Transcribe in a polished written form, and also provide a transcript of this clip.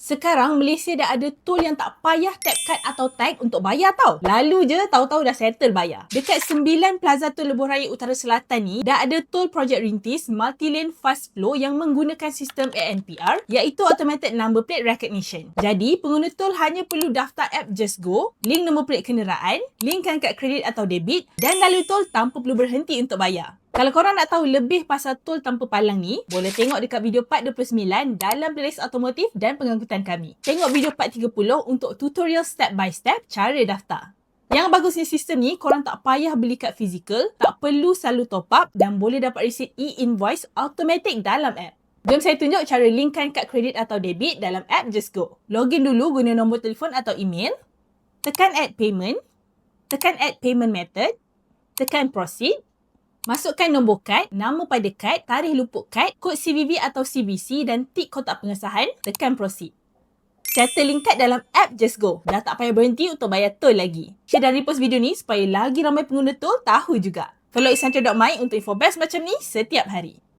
Sekarang Malaysia dah ada tool yang tak payah tap kad atau tag untuk bayar tau. Lalu je tahu-tahu dah settle bayar. Dekat 9 Plaza Tol Lebuh Raya Utara Selatan ni dah ada tol projek rintis multi-lane fast flow yang menggunakan sistem ANPR iaitu Automated Number Plate Recognition. Jadi pengguna tol hanya perlu daftar app Just Go, link nombor plate kenderaan, linkkan kad kredit atau debit dan lalui tol tanpa perlu berhenti untuk bayar. Kalau korang nak tahu lebih pasal tol tanpa palang ni, boleh tengok dekat video part 29 dalam playlist otomotif dan pengangkutan kami. Tengok video part 30 untuk tutorial step by step cara daftar. Yang bagusnya sistem ni, korang tak payah beli kad fizikal, tak perlu selalu top up dan boleh dapat resit e-invoice automatic dalam app. Jom saya tunjuk cara linkkan kad kredit atau debit dalam app Just Go. Login dulu guna nombor telefon atau email, tekan add payment, tekan add payment method, tekan proceed, masukkan nombor kad, nama pada kad, tarikh luput kad, kod CVV atau CVC dan tik kotak pengesahan, tekan proceed. Settle link kad dalam app Just Go. Dah tak payah berhenti untuk bayar tol lagi. Share dan repost video ni supaya lagi ramai pengguna tol tahu juga. Follow isantrio.my untuk info best macam ni setiap hari.